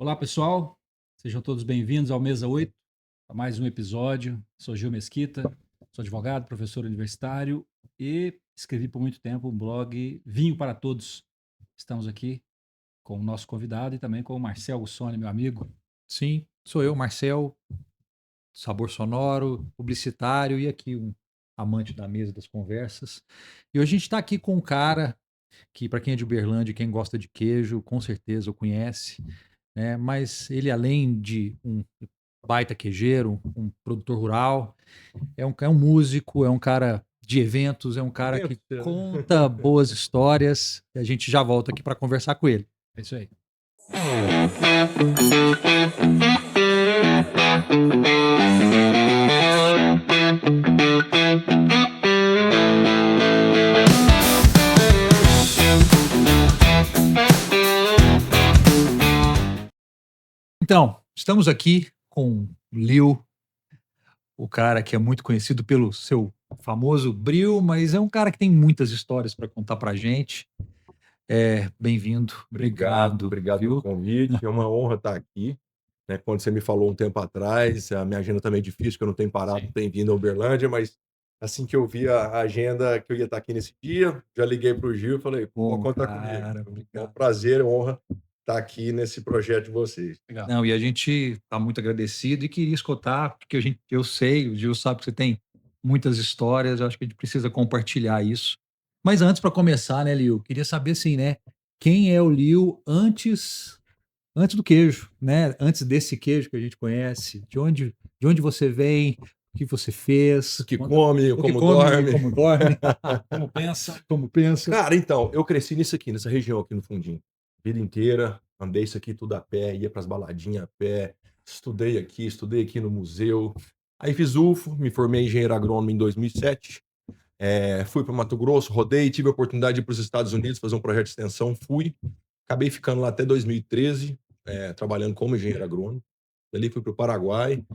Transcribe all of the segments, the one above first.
Olá, pessoal. Sejam todos bem-vindos ao Mesa 8, a mais um episódio. Sou Gil Mesquita, sou advogado, professor universitário e escrevi por muito tempo um blog Vinho para Todos. Estamos aqui com o nosso convidado e também com o Marcel Gussoni, meu amigo. Sim, sou eu, Marcel, sabor sonoro, publicitário e aqui um amante da mesa das conversas. E hoje a gente está aqui com um cara que, para quem é de Uberlândia, quem gosta de queijo, com certeza o conhece, né? Mas ele, além de um baita queijeiro, um produtor rural, é um músico, é um cara de eventos, é um cara que Influencer, né? conta boas histórias. E a gente já volta aqui para conversar com ele. É isso aí. Então, estamos aqui com o Liu, o cara que é muito conhecido pelo seu famoso bril, mas é um cara que tem muitas histórias para contar pra gente. Bem-vindo, Obrigado, obrigado, obrigado pelo viu? convite. É uma honra estar aqui, né? Quando você me falou um tempo atrás, a minha agenda também é difícil, que eu não tenho parado, Sim. não tenho vindo a Uberlândia, mas assim que eu vi a agenda que eu ia estar aqui nesse dia, já liguei para o Gil e falei, pode Bom, contar comigo. cara, É um obrigado. prazer, é uma honra estar aqui nesse projeto de vocês. Legal. Não, e a gente está muito agradecido e queria escutar, porque eu sei, o Gil sabe que você tem muitas histórias, eu acho que a gente precisa compartilhar isso. Mas antes, para começar, né, Liu, queria saber assim, né, quem é o Liu antes do queijo, né? Antes desse queijo que a gente conhece, de onde você vem, o que você fez, O que come, o que como come, dorme. como dorme, Como pensa? como pensa. Cara, então, eu cresci nisso aqui, nessa região aqui no Fundinho. Vida inteira, andei isso aqui tudo a pé, ia para as baladinhas a pé, estudei aqui no museu. Aí fiz UFO, me formei em engenheiro agrônomo em 2007. Fui para Mato Grosso, rodei, tive a oportunidade de ir para os Estados Unidos fazer um projeto de extensão, fui. Acabei ficando lá até 2013, trabalhando como engenheiro agrônomo. Dali fui para o Paraguai,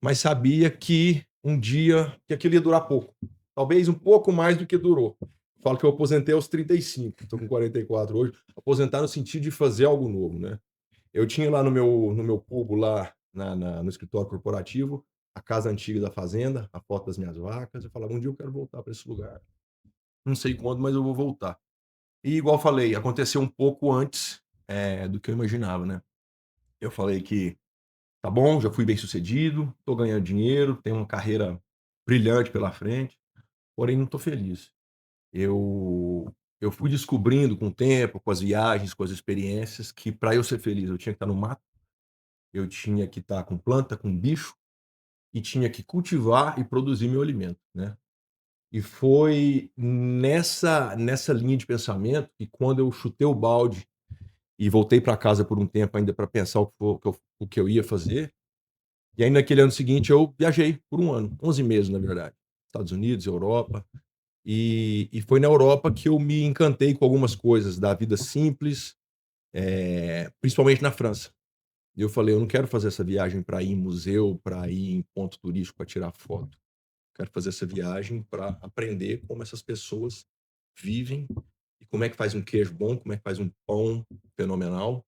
mas sabia que um dia que aquilo ia durar pouco. Talvez um pouco mais do que durou. Falo que eu aposentei aos 35, estou com 44 hoje. Aposentar no sentido de fazer algo novo, né? Eu tinha lá no meu cubo, lá no escritório corporativo, a casa antiga da fazenda, a foto das minhas vacas. Eu falava, um dia eu quero voltar para esse lugar. Não sei quando, mas eu vou voltar. E igual falei, aconteceu um pouco antes do que eu imaginava, né? Eu falei que tá bom, já fui bem sucedido, tô ganhando dinheiro, tenho uma carreira brilhante pela frente, porém não tô feliz. Eu fui descobrindo com o tempo, com as viagens, com as experiências, que para eu ser feliz eu tinha que estar no mato, eu tinha que estar com planta, com bicho, e tinha que cultivar e produzir meu alimento, né? E foi nessa linha de pensamento que, quando eu chutei o balde e voltei para casa por um tempo ainda para pensar o que eu ia fazer. E aí, naquele ano seguinte, eu viajei por um ano, 11 meses, na verdade. Estados Unidos, Europa. E foi na Europa que eu me encantei com algumas coisas da vida simples, principalmente na França. E eu falei, eu não quero fazer essa viagem para ir em museu, para ir em ponto turístico, para tirar foto. Quero fazer essa viagem para aprender como essas pessoas vivem e como é que faz um queijo bom, como é que faz um pão fenomenal.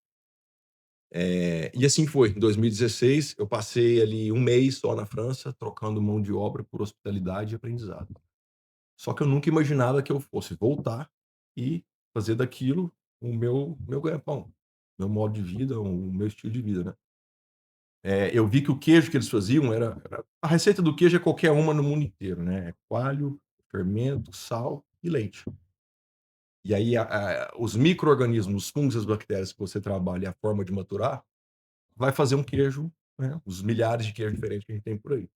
E assim foi. Em 2016, eu passei ali um mês só na França, trocando mão de obra por hospitalidade e aprendizado. Só que eu nunca imaginava que eu fosse voltar e fazer daquilo o meu ganha-pão, meu modo de vida, o meu estilo de vida, né. Eu vi que o queijo que eles faziam era a receita do queijo é qualquer uma no mundo inteiro, né, é coalho, fermento, sal e leite. E aí os micro-organismos, os fungos, as bactérias que você trabalha e a forma de maturar, vai fazer um queijo, né, os milhares de queijos diferentes que a gente tem por aí.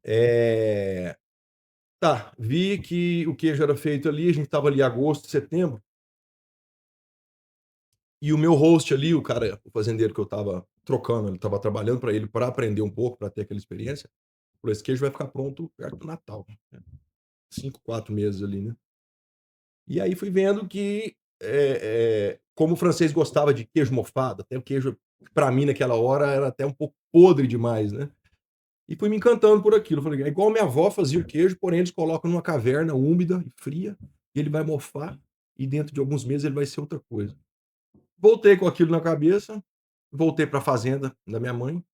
Eh, tá, vi que o queijo era feito ali, a gente estava ali em agosto, setembro, e o meu host ali, o cara, o fazendeiro que eu estava trocando, ele estava trabalhando para ele, para aprender um pouco, para ter aquela experiência, falou: "Esse queijo vai ficar pronto perto do Natal", né, 5, 4 meses ali, né. E aí fui vendo que, como o francês gostava de queijo mofado, até o queijo, para mim naquela hora, era até um pouco podre demais, né. E fui me encantando por aquilo. Falei: "É igual minha avó fazia o queijo, porém eles colocam numa caverna úmida e fria, e ele vai mofar, e dentro de alguns meses ele vai ser outra coisa". Voltei com aquilo na cabeça, Voltei para a fazenda da minha mãe,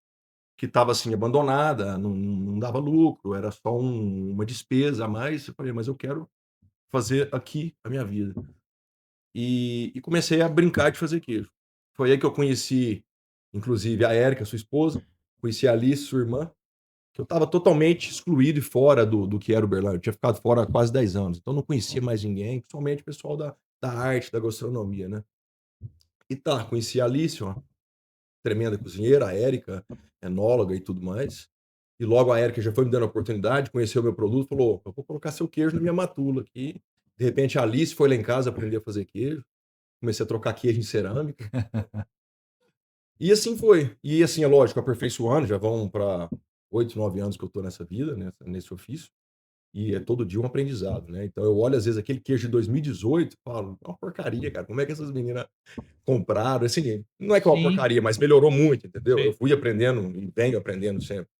que estava, assim, abandonada, não dava lucro, era só uma despesa a mais. Eu falei: "Mas eu quero fazer aqui a minha vida". E comecei a brincar de fazer queijo. Foi aí que eu conheci, inclusive, a Érica, sua esposa, conheci a Alice, sua irmã, que eu estava totalmente excluído e fora do que era Uberlândia. Eu tinha ficado fora há quase 10 anos, então não conhecia mais ninguém, principalmente o pessoal da arte, da gastronomia, né. E tá, conheci a Alice, uma tremenda cozinheira, a Érica, enóloga e tudo mais. E logo a Érica já foi me dando a oportunidade, conheceu o meu produto, falou: "Eu vou colocar seu queijo na minha matula aqui". De repente a Alice foi lá em casa aprender a fazer queijo, comecei a trocar queijo em cerâmica. E assim foi. E assim, é lógico, aperfeiçoando, já vão para 8, 9 anos que eu tô nessa vida, nesse ofício, e é todo dia um aprendizado, né. Então eu olho às vezes aquele queijo de 2018 e falo: "É uma porcaria, cara, como é que essas meninas compraram?". Assim, não é que é uma Sim, porcaria, mas melhorou muito, entendeu. Eu sim. fui aprendendo e venho aprendendo sempre.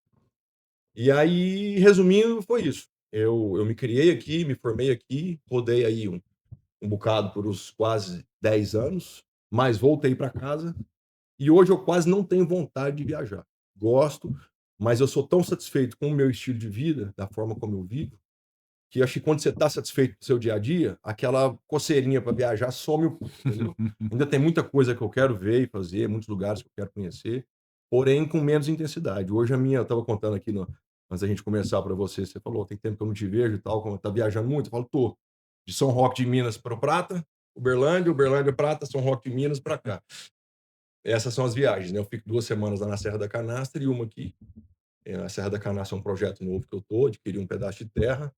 E aí, resumindo, foi isso. Eu me criei aqui, me formei aqui, rodei aí um bocado por uns quase 10 anos, mas voltei para casa e hoje eu quase não tenho vontade de viajar. Gosto, mas eu sou tão satisfeito com o meu estilo de vida, da forma como eu vivo, que acho que quando você está satisfeito com o seu dia a dia, aquela coceirinha para viajar some um pouco, entendeu. Ainda tem muita coisa que eu quero ver e fazer, muitos lugares que eu quero conhecer, porém com menos intensidade. Hoje a minha eu estava contando aqui no antes da gente começar para você, você falou: "Tem tempo que eu não te vejo e tal, como tá viajando muito?". Eu falo: "Tô". De São Roque de Minas para o Prata, Uberlândia, Uberlândia, Prata, São Roque de Minas para cá. Essas são as viagens, né, eu fico 2 semanas lá na Serra da Canastra e uma aqui. A Serra da Canastra é um projeto novo que eu tô, adquiri um pedaço de terra,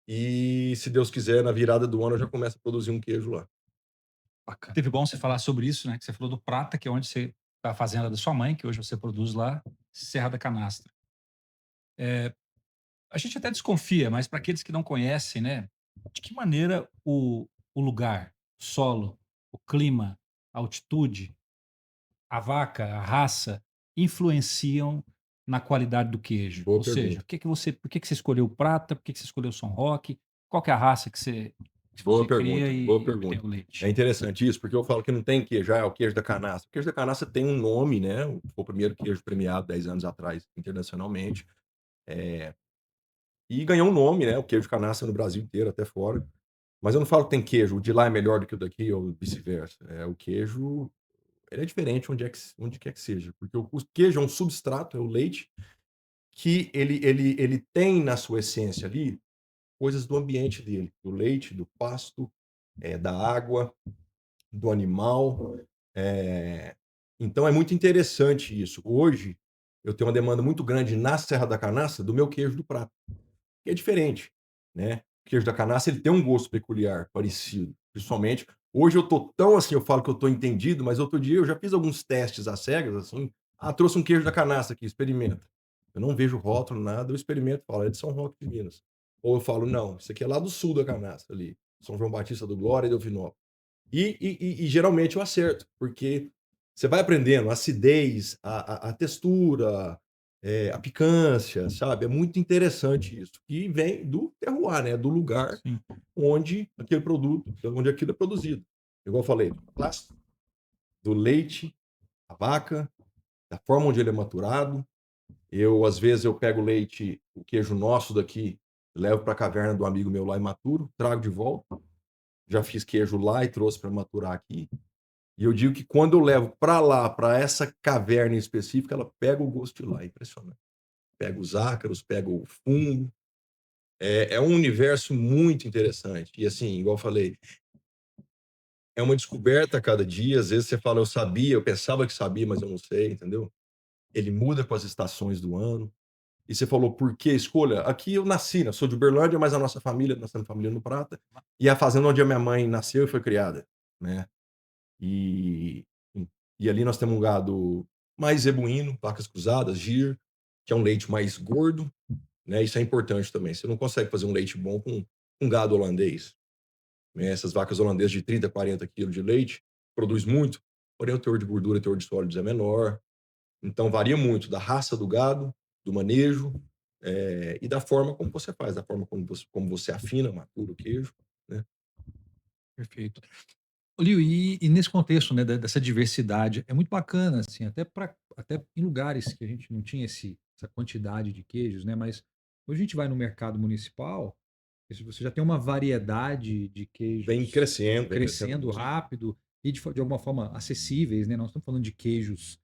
e se Deus quiser, na virada do ano eu já começo a produzir um queijo lá. Bacana. Teve bom você falar sobre isso, né? Que você falou do Prata, que é onde você a fazenda da sua mãe, que hoje você produz lá, Serra da Canastra. A gente até desconfia, mas para aqueles que não conhecem, né? De que maneira o lugar, o solo, o clima, a altitude, a vaca, a raça, influenciam na qualidade do queijo? Boa Ou seja, pergunta, por que você escolheu o Prata? Por que você escolheu o São Roque? Qual que é a raça que boa você cria pergunta, boa e obtém pergunta. o leite? É interessante isso, porque eu falo que não tem queijo, é o queijo da canastra. O queijo da canastra tem um nome, né, foi o primeiro queijo premiado 10 anos atrás internacionalmente, e ganhou um nome, né, o queijo canastra no Brasil inteiro, até fora. Mas eu não falo que tem queijo, o de lá é melhor do que o daqui ou vice-versa. O queijo, ele é diferente onde quer que seja, porque o queijo é um substrato, é o leite, que ele tem na sua essência ali coisas do ambiente dele, do leite, do pasto, da água, do animal. eh, então é muito interessante isso. Hoje, eu tenho uma demanda muito grande na Serra da Canastra do meu queijo do prato, que é diferente, né. O queijo da canastra ele tem um gosto peculiar, parecido, principalmente hoje eu tô tão assim, eu falo que eu tô entendido, mas outro dia eu já fiz alguns testes às cegas, assim: "Ah, trouxe um queijo da canastra aqui, experimenta". Eu não vejo rótulo, nada, eu experimento e falo: "É de São Roque de Minas". Ou eu falo: "Não, isso aqui é lá do sul da canastra, ali, São João Batista do Glória e Delfinópolis". E geralmente eu acerto, porque você vai aprendendo a acidez, a textura, a picância, sabe, é muito interessante isso. E vem do terroir, né, do lugar Sim, onde aquilo é produzido. Igual eu falei, do pasto, do leite, a vaca, da forma onde ele é maturado. Às vezes, eu pego o leite, o queijo nosso daqui, levo para a caverna do amigo meu lá e maturo, trago de volta. Já fiz queijo lá e trouxe para maturar aqui. E eu digo que quando eu levo para lá, para essa caverna em específico, ela pega o gosto de lá, é impressionante. Pega os ácaros, pega o fungo, é um universo muito interessante. E assim, igual eu falei, é uma descoberta a cada dia, às vezes você fala: "Eu sabia, eu pensava que sabia, mas eu não sei", entendeu. Ele muda com as estações do ano. E você falou: "Por que escolha?". Aqui eu nasci, né, sou de Uberlândia, mas a nossa família nós temos família no Prata, e a fazenda onde a minha mãe nasceu e foi criada, né. E e ali nós temos um gado mais zebuíno, vacas cruzadas, gir, que é um leite mais gordo, né, isso é importante também. Você não consegue fazer um leite bom com gado holandês, né, essas vacas holandesas de 30, 40 quilos de leite, produz muito, porém o teor de gordura e teor de sólidos é menor. Então varia muito da raça do gado, do manejo, e da forma como você faz, da forma como você afina, matura o queijo, né. perfeito. Lio, e nesse contexto, né, dessa diversidade, é muito bacana, assim, até em lugares que a gente não tinha essa quantidade de queijos, né? Mas hoje a gente vai no mercado municipal, e se você já tem uma variedade de queijos Vem crescendo crescendo muito. rápido e de alguma forma acessíveis, né? Nós estamos falando de queijos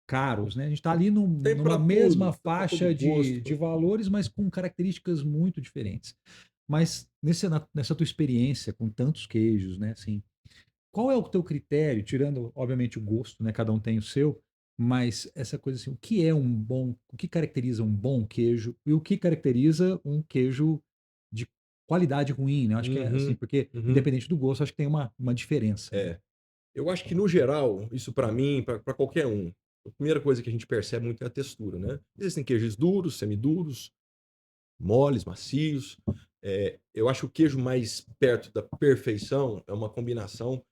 caros, né? A gente está ali Tem numa para mesma tudo, tem para todo faixa de gosto. valores, mas com características muito diferentes. Mas nessa tua experiência com tantos queijos, né? Assim, qual é o teu critério, tirando, obviamente, o gosto, né? Cada um tem o seu, mas essa coisa assim, o que caracteriza um bom queijo e o que caracteriza um queijo de qualidade ruim, né? Eu acho que é assim, Uhum, porque uhum. independente do gosto, acho que tem uma diferença, né? É. Eu acho que no geral, isso para mim, para qualquer um, a primeira coisa que a gente percebe muito é a textura, né? Existem queijos duros, semiduros, moles, macios. Eu acho que o queijo mais perto da perfeição é uma combinação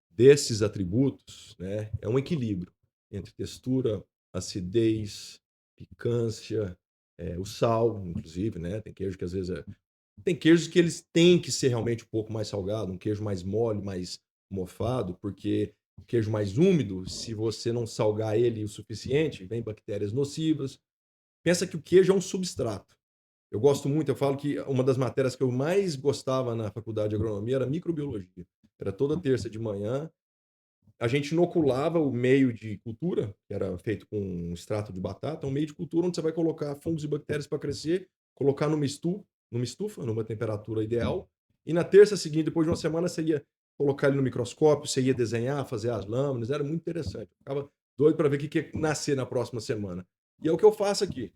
desses atributos, né? É um equilíbrio entre textura, acidez, picância, o sal, inclusive, né? Tem queijo que às vezes tem queijos que eles têm que ser realmente um pouco mais salgado, um queijo mais mole, mais mofado, porque o queijo mais úmido, se você não salgar ele o suficiente, vem bactérias nocivas. Pensa que o queijo é um substrato. Eu gosto muito, eu falo que uma das matérias que eu mais gostava na faculdade de agronomia era microbiologia. Era toda terça de manhã. A gente inoculava o meio de cultura, que era feito com um extrato de batata, um meio de cultura onde você vai colocar fungos e bactérias para crescer, colocar numa estufa, numa temperatura ideal, e na terça seguinte, depois de uma semana, você ia colocar ele no microscópio, você ia desenhar, fazer as lâminas, era muito interessante. Eu ficava doido para ver o que ia nascer na próxima semana. E é o que eu faço aqui.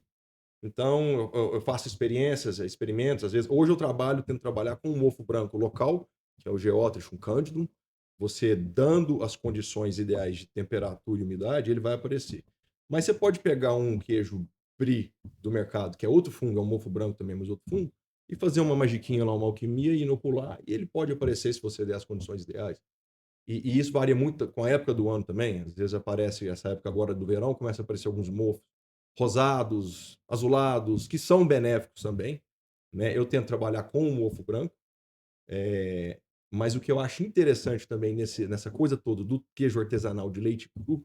Então, eu faço experiências, experimentos, às vezes. Hoje eu tento trabalhar com um mofo branco local, que é o Geotrichum candidum. Você dando as condições ideais de temperatura e umidade, ele vai aparecer. Mas você pode pegar um queijo brie do mercado, que é outro fungo, é um mofo branco também, mas outro fungo, e fazer uma magiquinha lá, uma alquimia, e inocular, e ele pode aparecer se você der as condições ideais. E isso varia muito com a época do ano também. Às vezes aparece, essa época agora do verão, começa a aparecer alguns mofos rosados, azulados, que são benéficos também, né? Eu tento trabalhar com o mofo branco, mas o que eu acho interessante também nessa coisa toda do queijo artesanal de leite cru,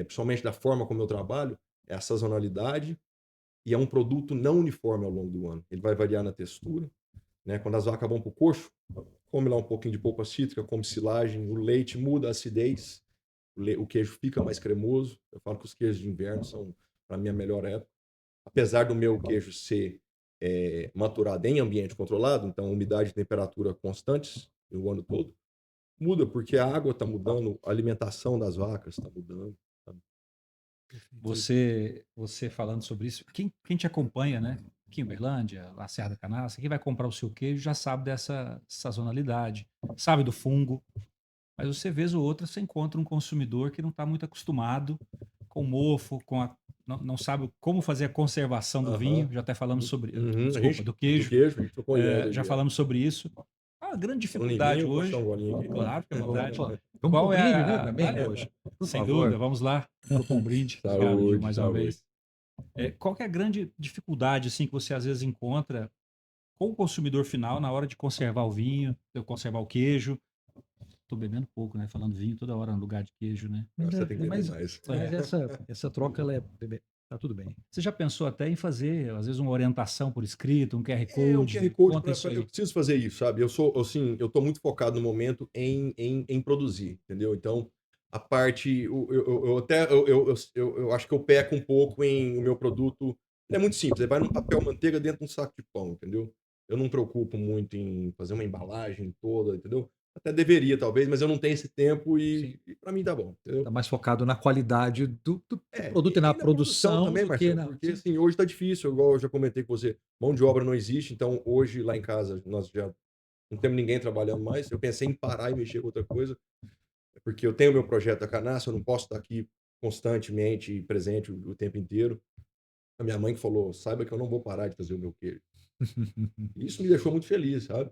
principalmente da forma como eu trabalho, é a sazonalidade e é um produto não uniforme ao longo do ano. Ele vai variar na textura, né? Quando as vacas vão para o coxo, come lá um pouquinho de polpa cítrica, come silagem, o leite muda a acidez, o queijo fica mais cremoso. Eu falo que os queijos de inverno são, para mim, a melhor época. Apesar do meu queijo ser maturado em ambiente controlado, então umidade e temperatura constantes o ano todo, muda porque a água está mudando, a alimentação das vacas está mudando. Sabe? Você falando sobre isso, quem te acompanha, né? Aqui em Uberlândia, lá Serra da Canastra, quem vai comprar o seu queijo já sabe dessa sazonalidade, sabe do fungo, mas você vez ou outra você encontra um consumidor que não está muito acostumado com o mofo, não sabe como fazer a conservação do vinho, Aham. já até falamos sobre, Uhum. desculpa, do Do queijo, queijo, a gente trocou ideia do já dia. falamos sobre isso. A grande Falando em dificuldade vinho, vou achar um hoje, golinho aqui. claro, fica à vontade. Opa, vamos pro Qual é brinde, né, a, também, poxa, por sem dúvida, favor. vamos lá, propor um brinde, obrigado, Gil, Saúde, mais uma saúde. vez. Qual que é a grande dificuldade assim que você às vezes encontra com o consumidor final na hora de conservar o vinho, de conservar o queijo? Tô bebendo pouco, né? Falando vinho toda hora no lugar de queijo, né? Mas, Você tem que beber mas, mais. mas essa troca, tá tudo bem. Você já pensou até em fazer, às vezes, uma orientação por escrito, um QR Um QR Code? Code Conta isso eu aí. preciso fazer isso, sabe? Eu sou, assim, eu tô muito focado no momento em produzir, entendeu? Então, a parte, eu até, eu acho que eu peco um pouco em o meu produto, ele é muito simples, ele vai num papel manteiga dentro de um saco de pão, entendeu? Eu não me preocupo muito em fazer uma embalagem toda, entendeu? Até deveria, talvez, mas eu não tenho esse tempo Sim. e para mim tá bom, entendeu? Tá mais focado na qualidade do produto e na E na produção produção também, do que Marcelo, na. porque Sim. assim, hoje tá difícil, igual eu já comentei com você, mão de obra não existe, então hoje lá em casa nós já não temos ninguém trabalhando mais. Eu pensei em parar e mexer com outra coisa, porque eu tenho meu projeto da Canastra, eu não posso estar aqui constantemente e presente o tempo inteiro. A minha mãe que falou, saiba que eu não vou parar de fazer o meu queijo. E isso me deixou muito feliz, sabe?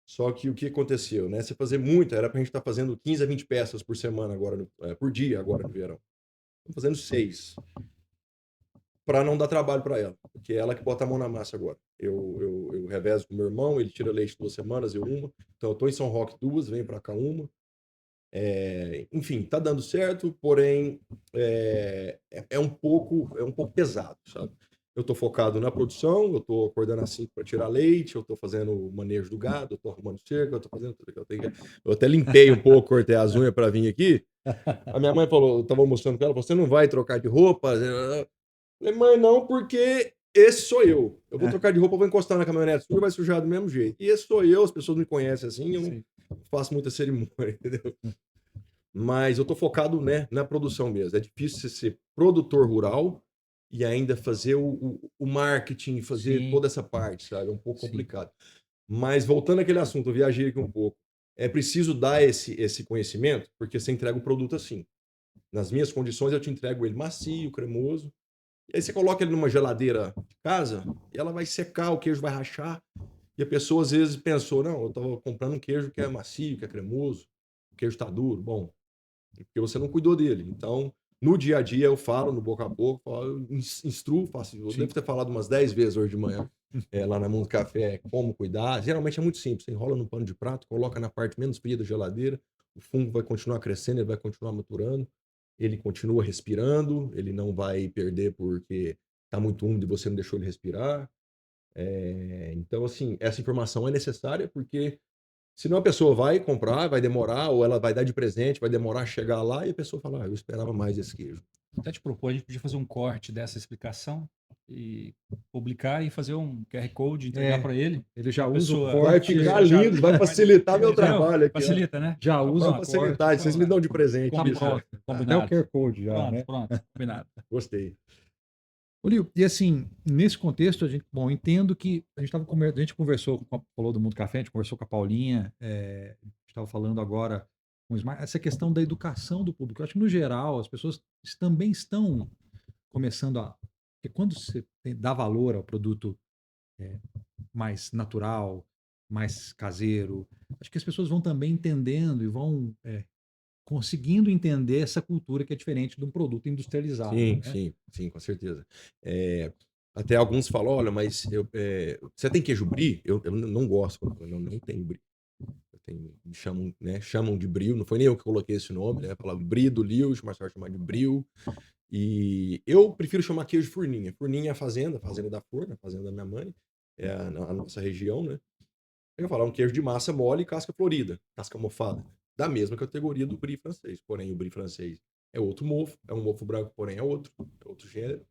Só que o que aconteceu, né? Você fazer muito, era pra gente estar fazendo 15 a 20 peças por semana agora, por dia agora no verão. Estamos fazendo 6. para não dar trabalho para ela, porque é ela que bota a mão na massa agora. Eu revezo com meu irmão, ele tira leite 2 semanas, eu uma. Então eu tô em São Roque 2, venho para cá uma. Enfim, tá dando certo, porém é um pouco pesado, sabe? Eu tô focado na produção, eu tô acordando às 5 para tirar leite, eu tô fazendo o manejo do gado, eu tô arrumando cerca, eu tô fazendo tudo que eu tenho. Eu até limpei um pouco, cortei as unhas para vir aqui. A minha mãe falou, eu tava mostrando com ela, você não vai trocar de roupa? Eu falei, mãe, não, porque esse sou eu. Eu vou trocar de roupa, eu vou encostar na caminhonete sua, vai sujar do mesmo jeito. E esse sou eu, as pessoas me conhecem assim, eu não faço muita cerimônia, entendeu? Mas eu tô focado, né, na produção mesmo. É difícil você ser produtor rural e ainda fazer o marketing, fazer Sim. toda essa parte, sabe? É um pouco Sim. complicado. Mas voltando àquele assunto, eu viajei aqui um pouco. É preciso dar esse conhecimento, porque você entrega o produto assim. Nas minhas condições, eu te entrego ele macio, cremoso. E aí você coloca ele numa geladeira de casa e ela vai secar, o queijo vai rachar. E a pessoa às vezes pensou, não, eu estava comprando um queijo que é macio, que é cremoso, o queijo está duro. Bom, porque você não cuidou dele. Então, no dia a dia eu falo, no boca a boca, falo, instruo, faço. Eu devo ter falado umas 10 vezes hoje de manhã, lá na Mundo Café, como cuidar. Geralmente é muito simples, você enrola no pano de prato, coloca na parte menos fria da geladeira, o fungo vai continuar crescendo, ele vai continuar maturando, ele continua respirando, ele não vai perder porque está muito úmido e você não deixou ele respirar. Então, assim, essa informação é necessária porque senão a pessoa vai comprar, vai demorar, ou ela vai dar de presente, vai demorar a chegar lá e a pessoa fala, eu esperava mais esse queijo. Até te propor, a gente podia fazer um corte dessa explicação e publicar e fazer um QR Code, entregar para ele. Ele já A usa o pessoa- Vai corte. ficar lindo, vai facilitar meu trabalho aqui. Facilita, né? Já usa Vai o corte. facilitar, vocês me dão de presente. Combinado. Isso. Até o Combinado. QR Code já, Pronto, né? pronto. Combinado. Gostei. Ô, Lio, e assim, nesse contexto, a gente, bom, entendo que a gente conversou, falou do Mundo Café, a gente conversou com a Paulinha, a gente estava falando agora com o Ismael, essa questão da educação do público. Eu acho que, no geral, as pessoas também estão começando a. Porque quando você dá valor ao produto mais natural, mais caseiro, acho que as pessoas vão também entendendo e vão conseguindo entender essa cultura que é diferente de um produto industrializado. Sim, né? sim, com certeza. Até alguns falam, olha, mas você tem queijo brie? Eu não gosto, eu não tenho brie. Chamam de brie, não foi nem eu que coloquei esse nome, né? Falavam brie do Lio, mais tarde chamar de brie. E eu prefiro chamar queijo furninha. Furninha é a fazenda da Forna, a fazenda da minha mãe, é a nossa região, né? Eu ia falar um queijo de massa mole e casca florida, casca mofada, da mesma categoria do brie francês. Porém, o brie francês é outro mofo, é um mofo branco, porém é outro gênero.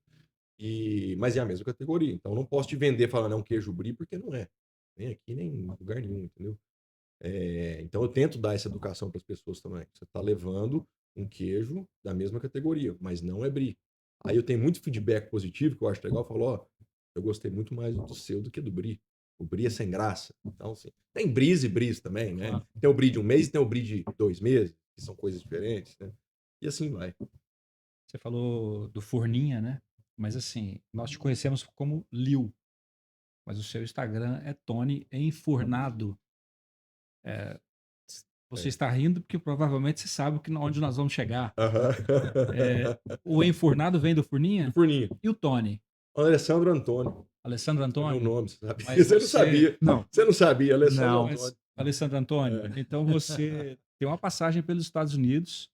Mas é a mesma categoria. Então, eu não posso te vender falando é um queijo brie, porque não é. Nem aqui, nem em lugar nenhum, entendeu? Então, eu tento dar essa educação para as pessoas também. Você está levando um queijo da mesma categoria, mas não é brie. Aí eu tenho muito feedback positivo, que eu acho legal. Eu falo, ó, eu gostei muito mais do seu do que do brie. O brie é sem graça. Então, assim, tem brise e brise também, né? Claro. Tem o brie de 1 mês e tem o brie de 2 meses, que são coisas diferentes, né? E assim vai. Você falou do Forninha, né? Mas assim, nós te conhecemos como Liu, mas o seu Instagram é Tony Enfurnado. Você está rindo porque provavelmente você sabe onde nós vamos chegar. Aham. O Enfurnado vem do Forninha? Furninho. E o Tony? Alessandro Antônio. Alessandro É meu Antônio? nome, você sabe? Mas Você não você- sabia. Não. Você não sabia, Alessandro Não. Antônio. Mas, Alessandro Antônio, então você tem uma passagem pelos Estados Unidos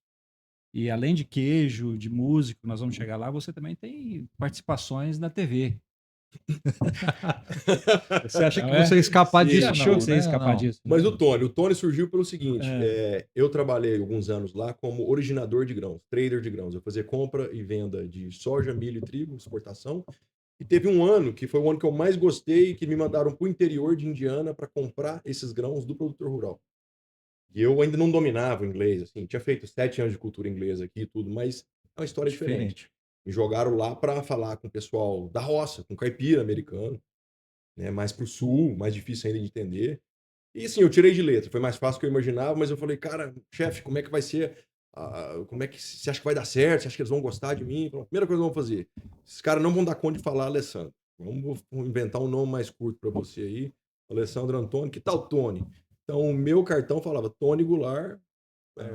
e além de queijo, de músico, nós vamos chegar lá, você também tem participações na TV. Você acha que Não é? você ia escapar Sim. disso? Você achou não, que você ia né? escapar Não. disso? Mas né? o Tony surgiu pelo seguinte: eu trabalhei alguns anos lá como originador de grãos, trader de grãos. Eu fazia compra e venda de soja, milho e trigo, exportação. E teve um ano que foi o ano que eu mais gostei, que me mandaram para o interior de Indiana para comprar esses grãos do produtor rural. E eu ainda não dominava o inglês, assim, tinha feito 7 anos de cultura inglesa aqui e tudo, mas é uma história diferente. Me jogaram lá para falar com o pessoal da roça, com caipira americano, né, mais pro sul, mais difícil ainda de entender. E sim, eu tirei de letra, foi mais fácil do que eu imaginava, mas eu falei, cara, chefe, como é que vai ser? Como é que você acha que vai dar certo? Você acha que eles vão gostar de mim? Então, a primeira coisa que vamos fazer, esses caras não vão dar conta de falar Alessandro. Vamos inventar um nome mais curto para você aí. Alessandro Antônio, que tal Tony? Então, o meu cartão falava Tony Goulart,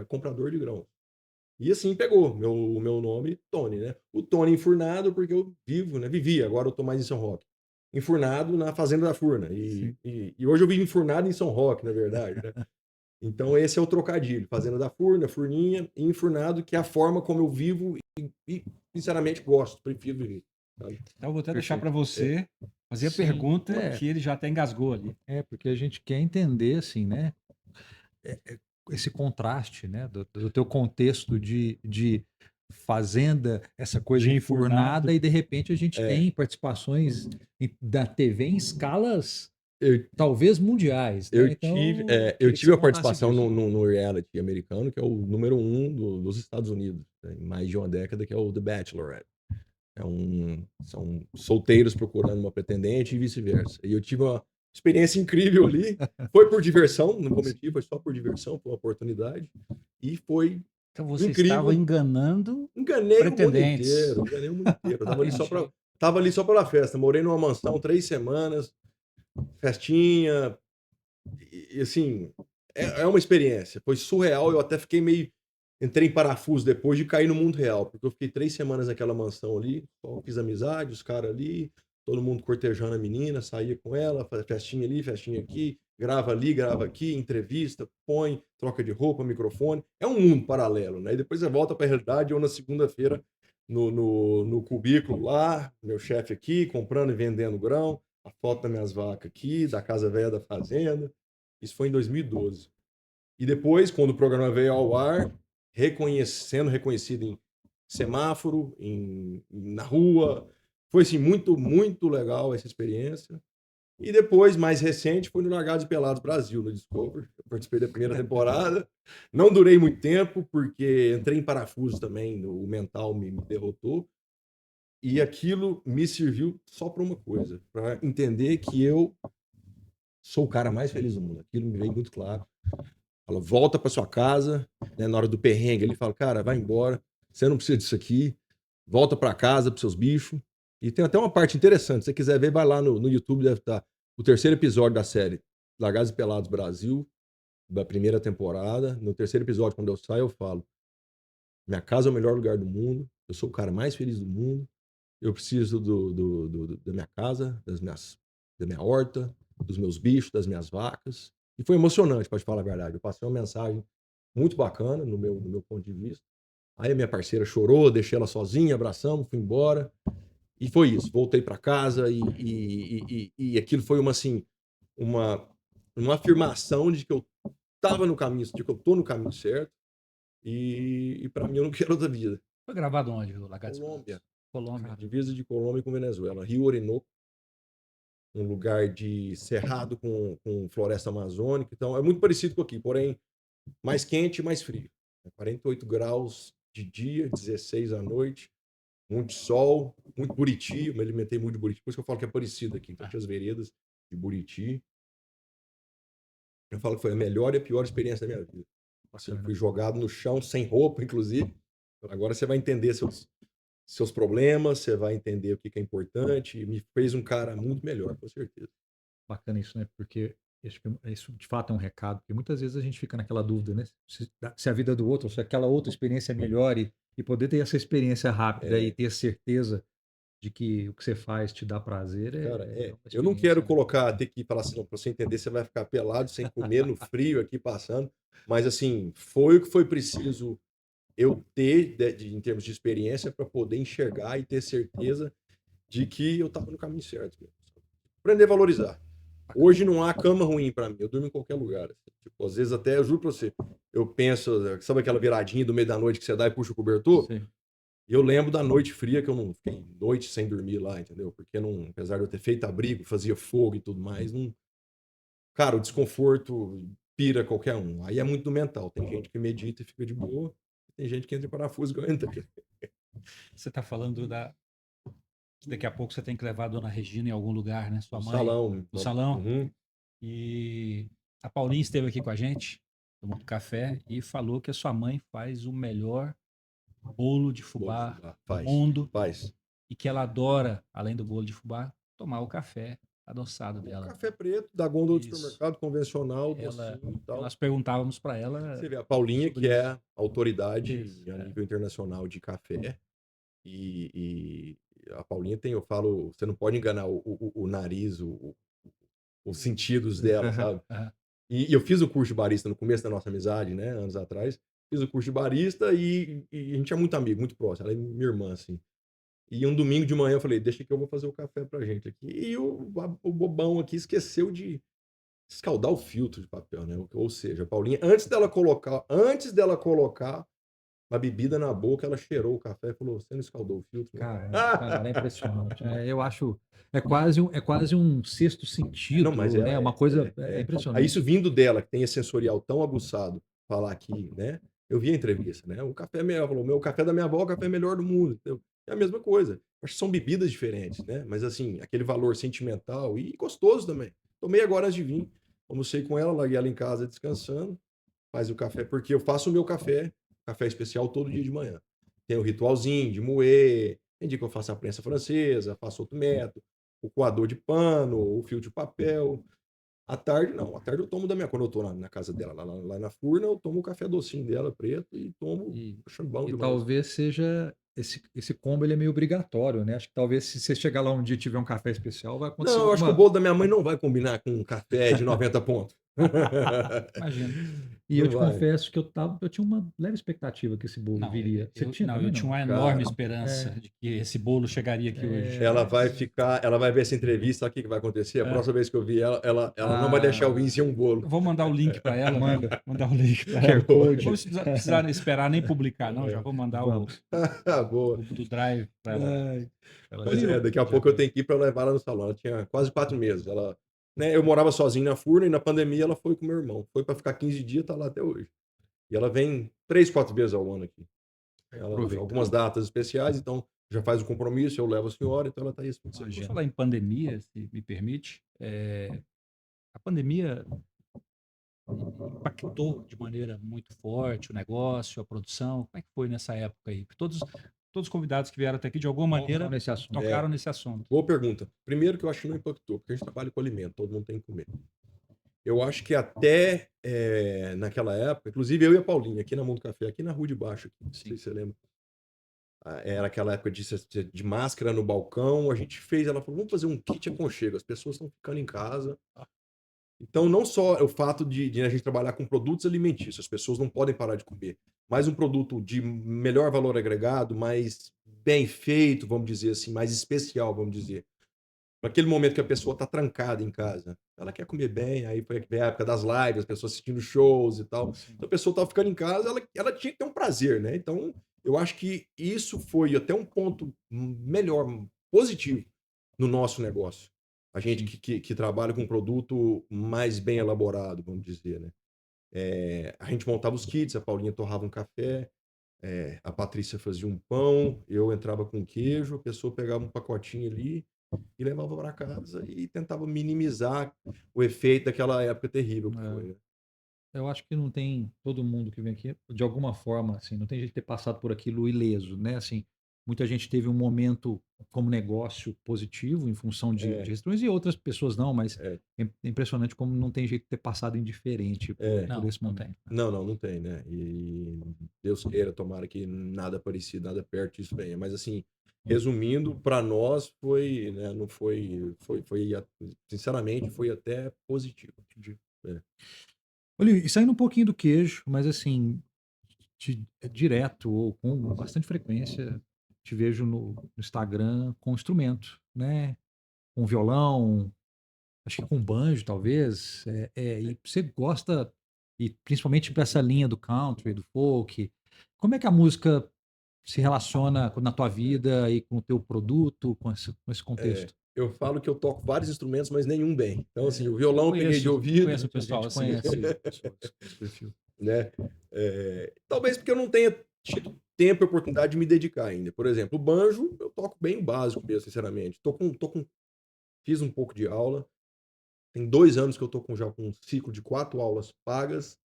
comprador de grãos. E assim pegou o meu nome, Tony, né? O Tony Enfurnado, porque eu vivo, né? Vivia, agora eu tô mais em São Roque. Enfurnado na Fazenda da Furna. Sim. E hoje eu vivo enfurnado em São Roque, na verdade, né? Então esse é o trocadilho. Fazenda da Furna, Furninha e Enfurnado, que é a forma como eu vivo e sinceramente, gosto, prefiro viver. Sabe? Então, eu vou até deixar Perfeito. para você fazer a Sim, pergunta é. que ele já até engasgou ali. Porque a gente quer entender, assim, né? Esse contraste, né? Do teu contexto de fazenda, essa coisa De enfurnado. enfurnada, e de repente a gente É, tem participações da TV em escalas eu, talvez mundiais, né? Então, eu queria que tive você a contasse participação disso. no reality americano, que é o número um dos Estados Unidos, né? Em mais de uma década, que é o The Bachelorette. São solteiros procurando uma pretendente e vice-versa. E eu tive uma experiência incrível ali. Foi por diversão, não vou mentir, foi só por diversão, por uma oportunidade. E foi Então, você estava incrível. enganando Enganei o mundo pretendentes. inteiro, enganei o mundo inteiro. Eu Entendi. tava ali só pela festa. Morei numa mansão 3 semanas, festinha, e assim, é uma experiência. Foi surreal. Eu até fiquei meio. Entrei em parafuso depois de cair no mundo real, porque eu fiquei 3 semanas naquela mansão ali, só fiz amizade, os caras ali, todo mundo cortejando a menina, saía com ela, fazia festinha ali, festinha aqui, grava ali, grava aqui, entrevista, põe, troca de roupa, microfone. É um mundo paralelo, né? E depois você volta para a realidade, eu na segunda-feira, no cubículo lá, meu chefe aqui, comprando e vendendo grão, a foto das minhas vacas aqui, da casa velha da fazenda. Isso foi em 2012. E depois, quando o programa veio ao ar, sendo reconhecido em semáforo, na rua, foi assim, muito, muito legal essa experiência. E depois, mais recente, foi no Largados e Pelados Brasil, no Discovery. Eu participei da primeira temporada. Não durei muito tempo, porque entrei em parafuso também, o mental me derrotou. E aquilo me serviu só para uma coisa, para entender que eu sou o cara mais feliz do mundo. Aquilo me veio muito claro. Fala, volta para sua casa, né, na hora do perrengue, ele fala, cara, vai embora, você não precisa disso aqui, volta para casa para seus bichos. E tem até uma parte interessante, se você quiser ver, vai lá no YouTube, deve estar o terceiro episódio da série Largados e Pelados Brasil, da primeira temporada. No terceiro episódio, quando eu saio, eu falo, minha casa é o melhor lugar do mundo, eu sou o cara mais feliz do mundo, eu preciso da minha casa, da minha horta, dos meus bichos, das minhas vacas. E foi emocionante, para te falar a verdade. Eu passei uma mensagem muito bacana no meu ponto de vista. Aí a minha parceira chorou, deixei ela sozinha, abraçamos, fui embora. E foi isso. Voltei para casa e aquilo foi uma, uma afirmação de que eu estava no caminho, de que eu estou no caminho certo. E para mim eu não quero outra vida. Foi gravado onde, o Lagartos Colômbia. Pelados? Colômbia. Divisa de Colômbia com Venezuela. Rio Orinoco, um lugar de cerrado com floresta amazônica. Então, é muito parecido com aqui, porém mais quente e mais frio. 48 graus de dia, 16 à noite, muito sol, muito Buriti. Eu me alimentei muito de Buriti, por isso que eu falo que é parecido aqui. Então, tinha as veredas de Buriti. Eu falo que foi a melhor e a pior experiência da minha vida. Assim, fui jogado no chão, sem roupa, inclusive. Agora você vai entender seus problemas, você vai entender o que é importante. E me fez um cara muito melhor, com certeza. Bacana isso, né? Porque acho que isso de fato é um recado, porque muitas vezes a gente fica naquela dúvida, né? Se a vida do outro, se aquela outra experiência é melhor, e poder ter essa experiência rápida e É, ter certeza de que o que você faz te dá prazer cara, é uma eu não quero experiência, né? ter que falar assim, não, pra você entender, você vai ficar pelado, sem comer, no frio aqui passando. Mas, assim, foi o que foi preciso eu ter, em termos de experiência, para poder enxergar e ter certeza de que eu estava no caminho certo. Aprender a valorizar. Hoje não há cama ruim para mim, eu durmo em qualquer lugar. Assim. Tipo, às vezes até, eu juro para você, eu penso, sabe aquela viradinha do meio da noite que você dá e puxa o cobertor? Sim. E eu lembro da noite fria que eu não fiquei noite sem dormir lá, entendeu? Porque não, apesar de eu ter feito abrigo, fazia fogo e tudo mais, não. Cara, o desconforto pira qualquer um. Aí é muito do mental. Tem gente que medita e fica de boa, tem gente que entra em parafuso igual eu entrei. Você está falando que daqui a pouco você tem que levar a dona Regina em algum lugar, né? Sua No mãe, salão. no salão. Uhum. E a Paulinha esteve aqui com a gente, tomando café, e falou que a sua mãe faz o melhor bolo de Bolo de fubá fubá. do Faz. mundo Faz. e que ela adora, além do bolo de fubá, tomar o café adoçado Um dela. café preto, da gôndola do Isso. supermercado, convencional, Ela, docinho e tal. nós perguntávamos para ela Você vê a Paulinha, sobre que é isso. autoridade Isso, a é. nível internacional de café. E a Paulinha tem, eu falo, você não pode enganar o nariz, os sentidos dela, sabe? Aham. E eu fiz o curso de barista no começo da nossa amizade, né? Anos atrás. Fiz o curso de barista e a gente é muito amigo, muito próximo. Ela é minha irmã, assim. E um domingo de manhã eu falei, deixa que eu vou fazer o café pra gente aqui. E o bobão aqui esqueceu de escaldar o filtro de papel, né? Ou seja, a Paulinha, antes dela colocar a bebida na boca, ela cheirou o café e falou, você não escaldou o filtro, né? Cara, é impressionante. Eu acho, é quase um sexto Não, mas sentido, né? Uma coisa Aí impressionante. isso vindo dela, que tem esse sensorial tão aguçado, falar aqui, né? Eu vi a entrevista, né? O café é melhor, falou, meu café da minha avó é o café melhor do mundo. Entendeu? É a mesma coisa. Acho que são bebidas diferentes, né? Mas assim, aquele valor sentimental e gostoso também. Tomei agora antes de vir. Almocei com ela, larguei ela em casa descansando. Faz o café, porque eu faço o meu café especial todo dia de manhã. Tem o ritualzinho de moer, tem dia que eu faço a prensa francesa, faço outro método, o coador de pano, o fio de papel. À tarde, não. À tarde eu tomo da minha. Quando eu tô na casa dela, lá na Furna, eu tomo o café docinho dela, preto, e tomo. E, Achando bom e demais. talvez seja esse combo ele é meio obrigatório, né? Acho que talvez se você chegar lá um dia e tiver um café especial, vai acontecer Não, eu acho que o alguma. bolo da minha mãe não vai combinar com um café de 90 pontos. Imagina. E eu Não te vai. confesso que eu tinha uma leve expectativa que esse bolo Não, viria. Você tinha não, também, eu tinha não? uma enorme Cara, esperança de que esse bolo chegaria aqui hoje. Ela vai Mas- ficar, ela vai ver essa entrevista, sabe o que que vai acontecer? A É. próxima vez que eu vi ela, ela não vai deixar eu vir sem um Eu bolo. vou mandar o link para ela. Manda. Mandar o link para QR ela. Code. Vamos precisar esperar nem publicar, não. Já vou mandar Vamos. Boa. do Drive para ela. Ai. Mas Olha, daqui a pouco eu tenho que ir para levar ela no salão. Ela tinha quase 4 meses. Ela, né, eu morava sozinho na Furna e na pandemia ela foi com meu irmão. Foi para ficar 15 dias, tá lá até hoje. E ela vem 3, 4 vezes ao ano aqui. Aproveita. Algumas datas especiais, então já faz o compromisso, eu levo a senhora, então ela tá aí. Por falar em pandemia, se me permite, a pandemia impactou de maneira muito forte o negócio, a produção. Como é que foi nessa época aí? Porque todos os convidados que vieram até aqui, de alguma maneira, nesse assunto. tocaram nesse assunto. Boa pergunta. Primeiro que eu acho que não impactou, porque a gente trabalha com alimento, todo mundo tem que comer. Eu acho que até naquela época, inclusive eu e a Paulinha, aqui na Mundo Café, aqui na Rua de Baixo, aqui, não sei se você lembra. Era aquela época de máscara no balcão, a gente fez, ela falou, vamos fazer um kit aconchego, as pessoas estão ficando em casa. Então, não só o fato de a gente trabalhar com produtos alimentícios, as pessoas não podem parar de comer, mas um produto de melhor valor agregado, mais bem feito, vamos dizer assim, mais especial, vamos dizer. Naquele momento que a pessoa está trancada em casa, ela quer comer bem, aí foi a época das lives, as pessoas assistindo shows e tal. Então a pessoa estava ficando em casa, ela tinha que ter um prazer, né? Então eu acho que isso foi até um ponto melhor, positivo no nosso negócio. A gente que trabalha com um produto mais bem elaborado, vamos dizer, né? A gente montava os kits, a Paulinha torrava um café, a Patrícia fazia um pão, eu entrava com queijo, a pessoa pegava um pacotinho ali e levava para casa e tentava minimizar o efeito daquela época terrível que foi, né? Eu acho que não tem todo mundo que vem aqui, de alguma forma, assim, não tem jeito de ter passado por aquilo ileso, né? Assim, muita gente teve um momento como negócio positivo em função de restrições e outras pessoas não, mas É. é impressionante como não tem jeito de ter passado indiferente por Não, esse não momento. tem. Não tem, né? E Deus queira, tomara que nada parecido, nada perto disso venha. Mas assim, resumindo, para nós foi, né, não foi, sinceramente, foi até positivo. Olha, e saindo um pouquinho do queijo, mas assim, direto ou com bastante frequência, te vejo no Instagram com instrumento, né? Com violão, acho que com banjo, talvez. E você gosta, e principalmente para essa linha do country, do folk, como é que a música se relaciona na tua vida e com o teu produto, com esse contexto? Eu falo que eu toco vários instrumentos, mas nenhum bem. Então, assim, o violão eu peguei de ouvido, Conheço o pessoal A gente assim. conhece pessoas desse perfil. né? Talvez porque eu não tenha tido tempo e oportunidade de me dedicar ainda. Por exemplo, o banjo, eu toco bem o básico mesmo, sinceramente. Fiz um pouco de aula. Tem 2 anos que eu tô já com um ciclo de 4 aulas pagas.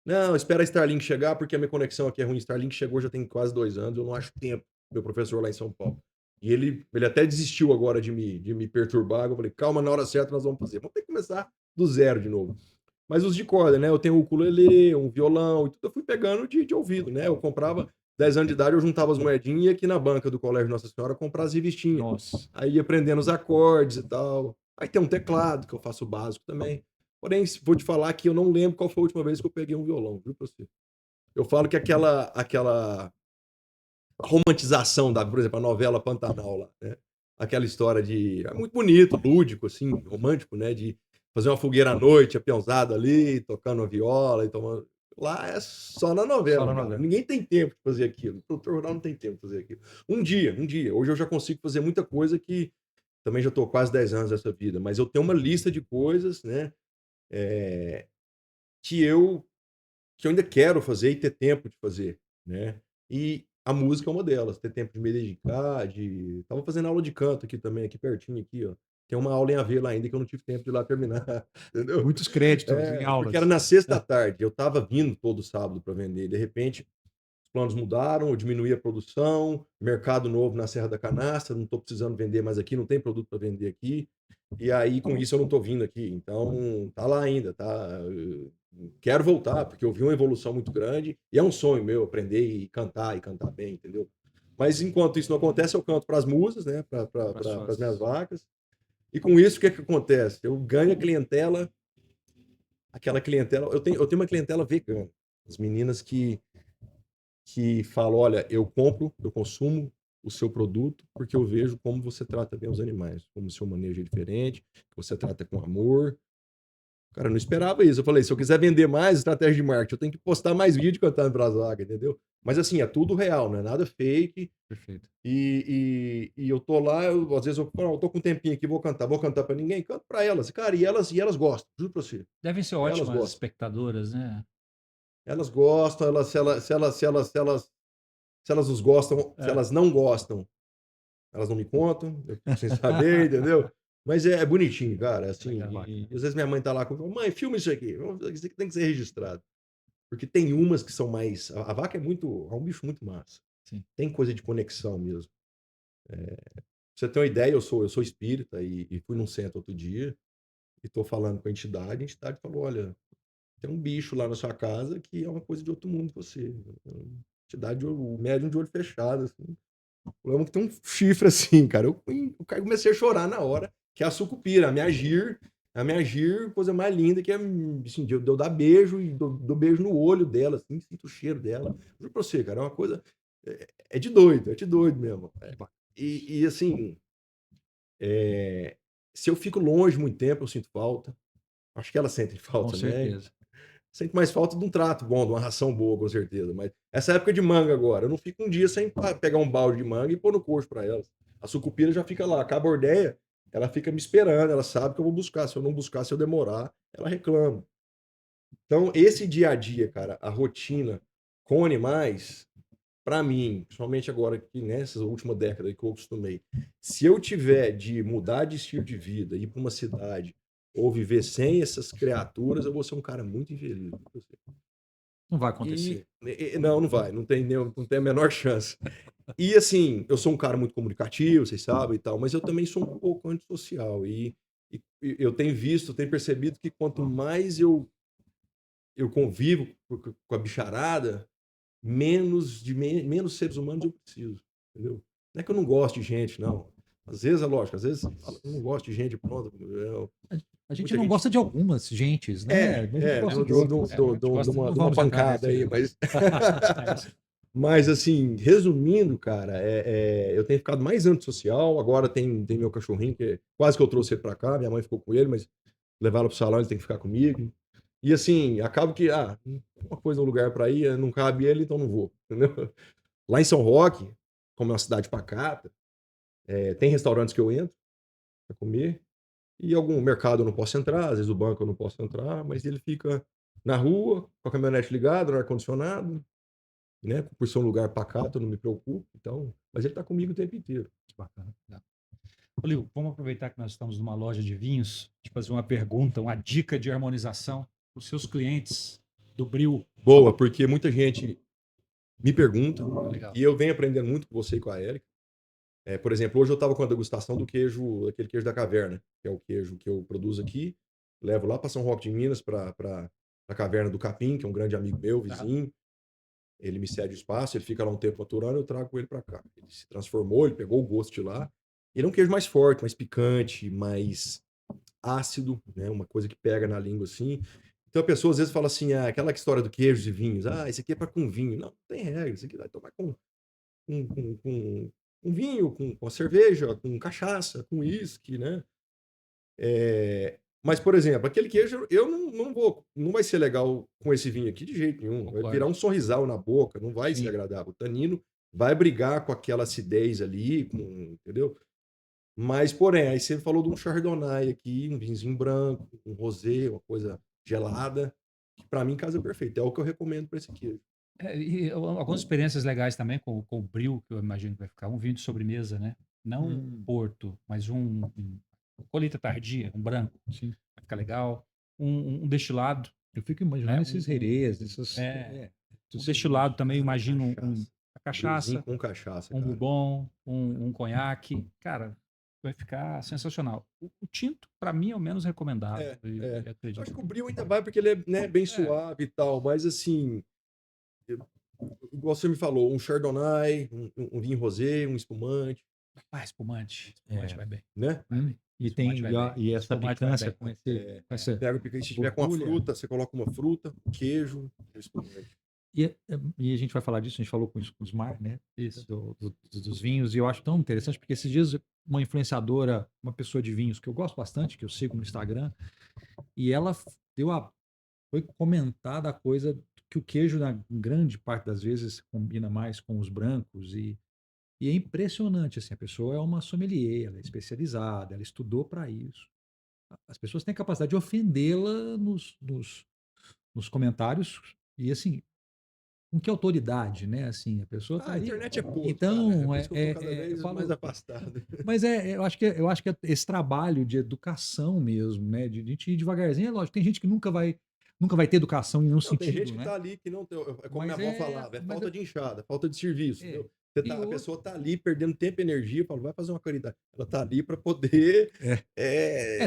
Não, espera a Starlink chegar, porque a minha conexão aqui é ruim. Starlink chegou já tem quase 2 anos, eu não acho tempo, meu professor lá em São Paulo. E ele até desistiu agora de me perturbar. Eu falei, calma, na hora certa nós vamos fazer. Vamos ter que começar do zero de novo. Mas os de corda, né? Eu tenho um ukulele, um violão e tudo. Eu fui pegando de ouvido, né? Eu comprava 10 anos de idade, eu juntava as moedinhas e ia aqui na banca do Colégio Nossa Senhora comprar as revistinhas. Nossa. Aí ia aprendendo os acordes e tal. Aí tem um teclado, que eu faço o básico também. Porém, vou te falar que eu não lembro qual foi a última vez que eu peguei um violão, viu, pra você? Eu falo que aquela romantização da, por exemplo, a novela Pantanal lá, né? Aquela história de é muito bonito, lúdico, assim, romântico, né? De fazer uma fogueira à noite, a peãozada ali, tocando uma viola e tomando. Lá é só na novela, Só na cara. novela. Ninguém tem tempo de fazer aquilo. O produtor rural não tem tempo de fazer aquilo. Um dia. Hoje eu já consigo fazer muita coisa que também já estou quase 10 anos nessa vida, mas eu tenho uma lista de coisas, né? é, que eu ainda quero fazer e ter tempo de fazer, né? E a música é uma delas, ter tempo de me dedicar, de... Tava fazendo aula de canto aqui também, aqui pertinho, aqui, ó. Tem uma aula em AV lá ainda que eu não tive tempo de ir lá terminar, entendeu? Muitos créditos em Porque aulas. era na sexta tarde, eu tava vindo todo sábado para vender, de repente os planos mudaram, eu diminuí a produção, mercado novo na Serra da Canastra, não tô precisando vender mais aqui, não tem produto para vender aqui, e aí com isso eu não tô vindo aqui, então tá lá ainda, tá? Quero voltar, porque eu vi uma evolução muito grande e é um sonho meu aprender e cantar bem, entendeu? Mas enquanto isso não acontece, eu canto para as musas, né? Para as minhas vacas. E com isso, o que é que acontece? Eu ganho a clientela, aquela clientela. Eu tenho uma clientela vegana. As meninas que falam: olha, eu compro, eu consumo o seu produto porque eu vejo como você trata bem os animais, como o seu manejo é diferente, que você trata com amor. Cara, eu não esperava isso. Eu falei, se eu quiser vender mais estratégia de marketing, eu tenho que postar mais vídeo cantando Brasvaga, entendeu? Mas assim, é tudo real, não é nada fake. Perfeito. E eu tô lá, às vezes eu falo, eu tô com um tempinho aqui, vou cantar pra ninguém, canto pra elas. Cara, e elas gostam, juro pra você. Devem ser Elas ótimas gostam. espectadoras, né? Elas gostam, se elas nos gostam, se É. elas não gostam, elas não me contam, eu fico sem saber, entendeu? Mas é bonitinho, cara. Assim, Legal. e às vezes minha mãe tá lá comigo, mãe, filma isso aqui, isso aqui tem que ser registrado. Porque tem umas que são mais. A vaca é um bicho muito massa. Sim. Tem coisa de conexão mesmo. Pra você ter uma ideia, eu sou espírita e fui num centro outro dia e tô falando com a entidade falou: olha, tem um bicho lá na sua casa que é uma coisa de outro mundo pra você. Entidade, o médium de olho fechado, assim. O problema é que tem um chifre assim, cara. Eu comecei a chorar na hora, que é a sucupira, a minha gir, coisa mais linda, que é assim, de eu dar beijo e dou beijo no olho dela, assim, sinto o cheiro dela. Juro pra você, cara, é uma coisa. É de doido mesmo. E assim, se eu fico longe muito tempo, eu sinto falta. Acho que elas sentem Com falta também. certeza. Sinto mais falta de um trato bom, de uma ração boa, com certeza. Mas essa época de manga agora, eu não fico um dia sem pegar um balde de manga e pôr no coxo para elas. A sucupira já fica lá. A ordeia, ela fica me esperando, ela sabe que eu vou buscar. Se eu não buscar, se eu demorar, ela reclama. Então, esse dia a dia, cara, a rotina com animais, para mim, principalmente agora que nessa última década que eu acostumei, se eu tiver de mudar de estilo de vida, ir para uma cidade ou viver sem essas criaturas, eu vou ser um cara muito infeliz. Não vai acontecer. Não, não vai, não tem a menor chance. E assim, eu sou um cara muito comunicativo, vocês sabem e tal, mas eu também sou um pouco antissocial. E eu tenho visto, tenho percebido que quanto mais eu convivo com a bicharada, menos seres humanos eu preciso, entendeu? Não é que eu não gosto de gente, não. Às vezes é lógico, às vezes eu não gosto de gente, pronto. A gente Muita não gente. gosta de algumas gentes, né? A gente gosta de outras. Gosta, De uma, Não de uma vamos entrar pancada aí, nesse. mas. É isso. Mas, assim, resumindo, cara, eu tenho ficado mais antissocial. Agora tem meu cachorrinho, que quase que eu trouxe ele pra cá. Minha mãe ficou com ele, mas levaram pro salão, ele tem que ficar comigo. E, assim, acabo que, uma coisa, um lugar pra ir, não cabe ele, então não vou, entendeu? Lá em São Roque, como é uma cidade pacata, tem restaurantes que eu entro pra comer. E algum mercado eu não posso entrar, às vezes o banco eu não posso entrar, mas ele fica na rua, com a caminhonete ligada, no ar-condicionado, né? Por ser um lugar pacato, eu não me preocupo. Então, mas ele tá comigo o tempo inteiro. Que bacana. Legal. Rodrigo, vamos aproveitar que nós estamos numa loja de vinhos, te fazer uma pergunta, uma dica de harmonização para os seus clientes do Bril. Boa, porque muita gente me pergunta, Legal. e eu venho aprendendo muito com você e com a Érica. Por exemplo, hoje eu estava com a degustação do queijo, aquele queijo da caverna, que é o queijo que eu produzo aqui. Levo lá para São Roque de Minas, para a caverna do Capim, que é um grande amigo meu, Tá. vizinho. Ele me cede o espaço, ele fica lá um tempo maturando, eu trago ele para cá. Ele se transformou, ele pegou o gosto de lá. Ele é um queijo mais forte, mais picante, mais ácido, né? Uma coisa que pega na língua assim. Então a pessoa às vezes fala assim, aquela história do queijo e vinhos. Esse aqui é para com vinho. Não, não tem regra. Isso aqui vai tomar com vinho, com cerveja, com cachaça, com uísque, né? Mas, por exemplo, aquele queijo eu não vai ser legal com esse vinho aqui de jeito nenhum. Vai Concordo. virar um sorrisal na boca, não vai Sim. ser agradável. O tanino vai brigar com aquela acidez ali, entendeu? Mas, porém, aí você falou de um chardonnay aqui, um vinhozinho branco, um rosé, uma coisa gelada, que para mim casa perfeito. É o que eu recomendo para esse queijo. Algumas experiências legais também com o Bril, que eu imagino que vai ficar. Um vinho de sobremesa, né? Não um Porto, mas um colheita tardia, um branco. Sim. Vai ficar legal. Um destilado. Eu fico imaginando né? esses herês, essas. Um destilado também, eu imagino a Cachaça. cachaça, Com cachaça, um cara. bourbon, um conhaque. Cara, vai ficar sensacional. O tinto, para mim, é o menos recomendado. Eu Eu acredito. acho que o Bril ainda vai porque ele é, né, bem suave e tal, mas assim, igual você me falou, um chardonnay, um vinho rosé, um espumante, Espumante. Espumante vai bem. né? E Espumante vai bem. e essa Espumante vai picância bem. com essa. Pega o picante, se tiver com uma Borbulha. fruta, você coloca uma fruta, queijo, espumante. E a gente vai falar disso, a gente falou com o Smar, né? Isso. Dos vinhos, e eu acho tão interessante, porque esses dias uma influenciadora, uma pessoa de vinhos que eu gosto bastante, que eu sigo no Instagram, e ela foi comentar da coisa que o queijo, na grande parte das vezes, combina mais com os brancos, e é impressionante, assim, a pessoa é uma sommelier, ela é especializada, ela estudou para isso. As pessoas têm a capacidade de ofendê-la nos comentários, e assim, com que autoridade, né? Assim, a pessoa tá A ali. internet é podre, Então, cara. Por isso que eu tô cada eu vez falo, mais afastado. mas eu acho que esse trabalho de educação mesmo, né? De gente ir devagarzinho, é lógico, tem gente que nunca vai ter educação em nenhum Não, sentido, tem gente que né? tá ali que não tem. É como Mas minha avó falava, mas falta de enxada, falta de serviço. é. Entendeu? E A outro- pessoa tá ali perdendo tempo e energia, fala, vai fazer uma caridade. Ela tá ali para poder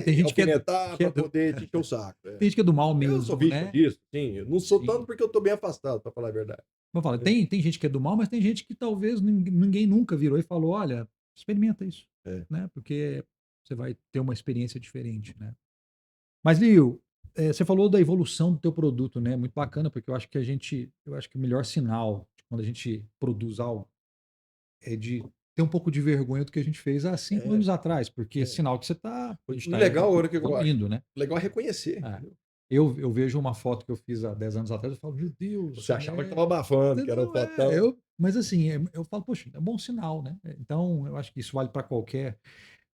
tem gente alfinetar, que é para poder te encher o saco. tem gente que é do mal Eu sou mesmo, vítima né? disso, sim. Eu não sou Sim. tanto porque eu tô bem afastado, para falar a verdade. Vamos falar, tem gente que é do mal, mas tem gente que talvez ninguém nunca virou e falou, olha, experimenta isso, né? Porque você vai ter uma experiência diferente, né? Mas, Lio, você falou da evolução do teu produto, né? Muito bacana, porque eu acho que o melhor sinal de quando a gente produz algo é de ter um pouco de vergonha do que a gente fez há 5 anos atrás, porque é sinal que a gente tá Legal, olha o que eu acho. evoluindo, né? Legal é reconhecer. É. Entendeu? Eu vejo uma foto que eu fiz há 10 anos atrás, eu falo, meu Deus. Você achava que tava abafando, que era um Não, fotão. mas assim, eu falo, poxa, é um bom sinal, né? Então, eu acho que isso vale para qualquer.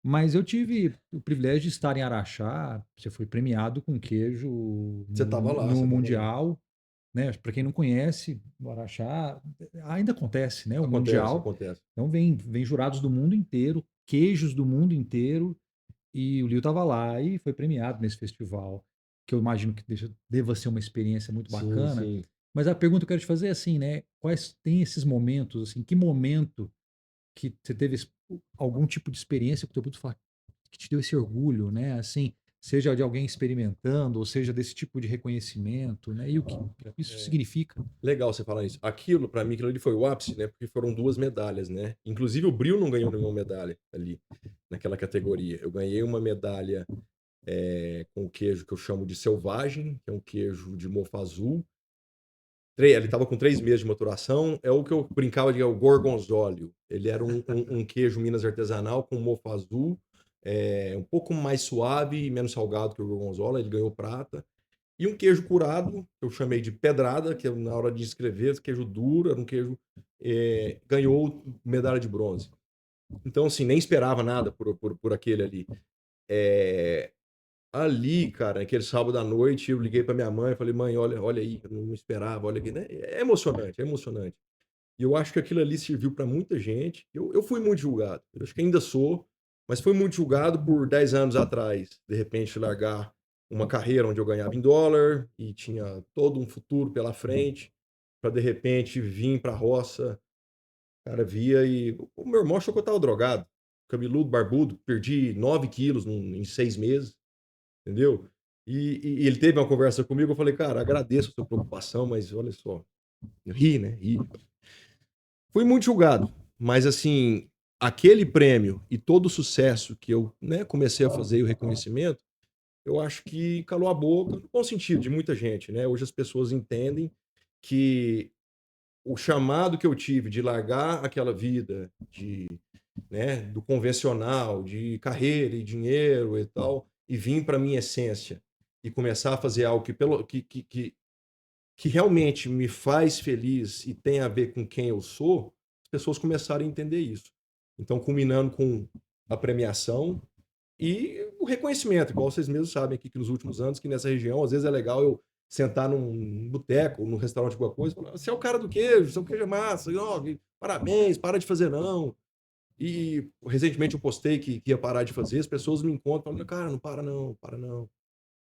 Mas eu tive o privilégio de estar em Araxá, você foi premiado com queijo Você tava lá, você no tava lá. Mundial, né? Para quem não conhece, o Araxá ainda acontece, né? O Mundial. Acontece. Então vem jurados do mundo inteiro, queijos do mundo inteiro, e o Lio estava lá e foi premiado nesse festival, que eu imagino que deva ser uma experiência muito bacana. Sim. Mas a pergunta que eu quero te fazer é assim, né? Quais tem esses momentos, assim, que momento que você teve algum tipo de experiência que o teu produto que te deu esse orgulho, né? Assim, seja de alguém experimentando, ou seja desse tipo de reconhecimento, né? E o que isso significa? Legal você falar isso. Aquilo, para mim, aquilo ali foi o ápice, né? Porque foram 2 medalhas, né? Inclusive o Bril não ganhou nenhuma medalha ali, naquela categoria. Eu ganhei uma medalha com o queijo que eu chamo de selvagem, que é um queijo de mofo azul. Ele estava com 3 meses de maturação. É o que eu brincava de o gorgonzóleo. Ele era um queijo Minas artesanal com mofo azul, um pouco mais suave e menos salgado que o gorgonzola. Ele ganhou prata. E um queijo curado, que eu chamei de pedrada, que na hora de escrever, queijo duro, era um queijo, ganhou medalha de bronze. Então, assim, nem esperava nada por aquele ali. Ali, cara, aquele sábado à noite, eu liguei para minha mãe e falei, mãe, olha aí, eu não esperava, olha aqui, né? É emocionante, é emocionante. E eu acho que aquilo ali serviu para muita gente. Eu fui muito julgado, eu acho que ainda sou, mas fui muito julgado por 10 anos atrás, de repente largar uma carreira onde eu ganhava em dólar e tinha todo um futuro pela frente, para de repente vir para a roça cara via e o meu irmão achou que eu estava drogado, cabeludo, barbudo, perdi 9 quilos em 6 meses, entendeu? E ele teve uma conversa comigo, eu falei: "Cara, agradeço a sua preocupação, mas olha só", ri, né, ri. Fui muito julgado, mas assim, aquele prêmio e todo o sucesso que eu, né, comecei a fazer e o reconhecimento, eu acho que calou a boca, no bom sentido, de muita gente, né? Hoje as pessoas entendem que o chamado que eu tive de largar aquela vida de, né, do convencional, de carreira e dinheiro e tal, e vir para minha essência e começar a fazer algo que realmente me faz feliz e tem a ver com quem eu sou, as pessoas começaram a entender isso. Então, culminando com a premiação e o reconhecimento, igual vocês mesmos sabem aqui que nos últimos anos, que nessa região, às vezes é legal eu sentar num boteco, num restaurante, alguma coisa, e falar: "Você é o cara do queijo, seu queijo é massa, ó, parabéns, para de fazer não". E recentemente eu postei que ia parar de fazer, as pessoas me encontram falando: "Cara, não para não, para não".